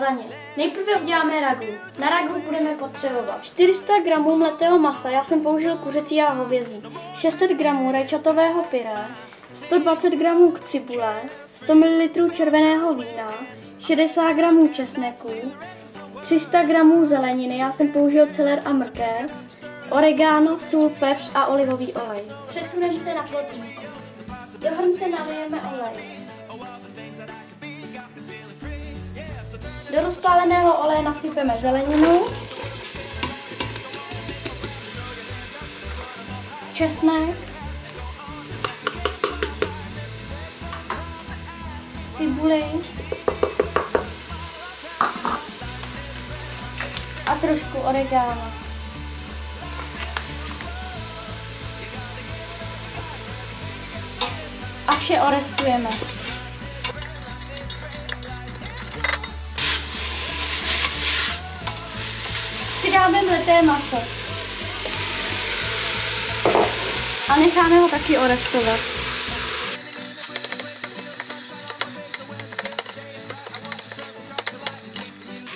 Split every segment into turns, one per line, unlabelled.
lasagne. Nejprve uděláme ragu. Na ragu budeme potřebovat 400 g mletého masa, já jsem použil kuřecí a hovězí, 600 g rajčatového pyré, 120 g cibule, 100 ml červeného vína, 60 g česneku, 300 g zeleniny, já jsem použil celer a mrkev, oregano, sůl, pepř a olivový olej. Přesuneme se na plotínku. Do hrnce nalijeme olej. Do rozpáleného oleje nasypeme zeleninu, česnek, cibuli a trošku oregano. A vše orestujeme. Přidáme mleté maso a necháme ho taky orestovat.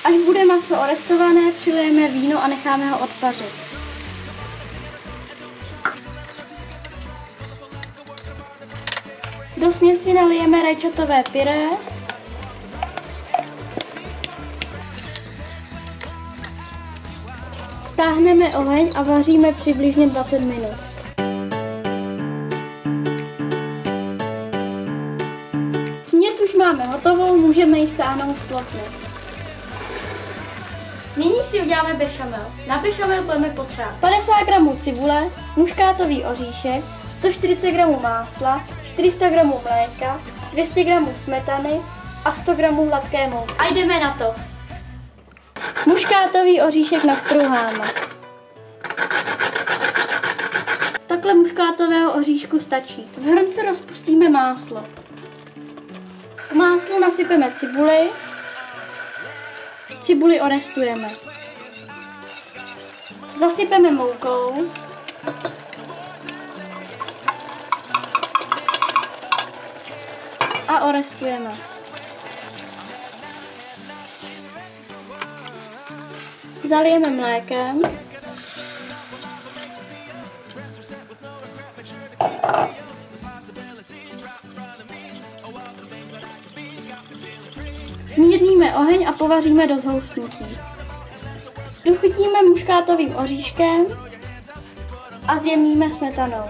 Až bude maso orestované, přilijeme víno a necháme ho odpařit. Do směsi nalijeme rajčatové pyré, stáhneme oheň a vaříme přibližně 20 minut. Směs už máme hotovou, můžeme ji stáhnout z plotny. Nyní si uděláme bešamel. Na bešamel budeme potřebovat 50 g cibule, muškátový oříšek, 140 g másla, 400 g mléka, 200 g smetany a 100 g hladké mouky. A jdeme na to. Muškátový oříšek nastrouháme. Takhle muškátového oříšku stačí. V hrnce rozpustíme máslo. K máslu nasypeme cibuli orestujeme. Zasypeme moukou. A orestujeme. Zalijeme mlékem. Zmírníme oheň a povaříme do zhoustnutí. Dochutíme muškátovým oříškem a zjemníme smetanou.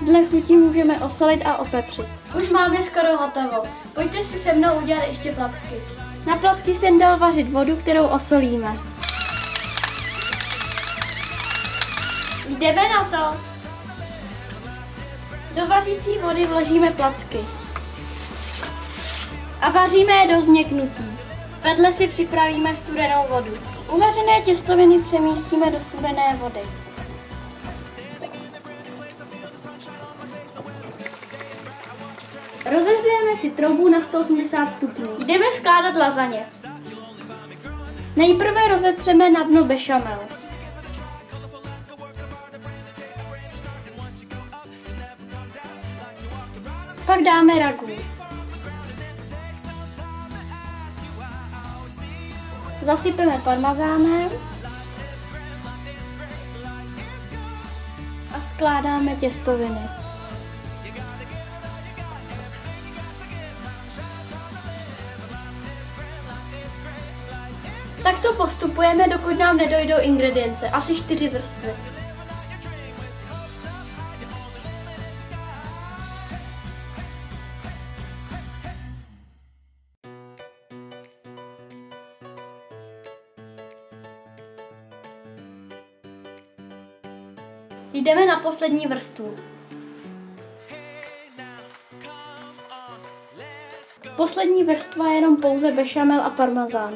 Dle chutí můžeme osolit a opepřit. Už máme skoro hotovo. Pojďte si se mnou udělat ještě placky. Na placky jsem dal vařit vodu, kterou osolíme. Jdeme na to. Do vařící vody vložíme placky. A vaříme je do změknutí. Vedle si připravíme studenou vodu. Uvařené těstoviny přemístíme do studené vody. Rozehřejeme si troubu na 180 stupňů. Jdeme skládat lasagne. Nejprve rozetřeme na dno bešamel. Pak dáme ragu. Zasypeme parmazánem a skládáme těstoviny. Takto postupujeme, dokud nám nedojdou ingredience, asi 4 vrstvy. Jdeme na poslední vrstvu. Poslední vrstva je jenom pouze bešamel a parmazán.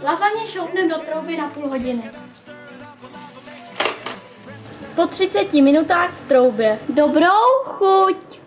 Lasagne šoupneme do trouby na půl hodiny. Po 30 minutách v troubě. Dobrou chuť!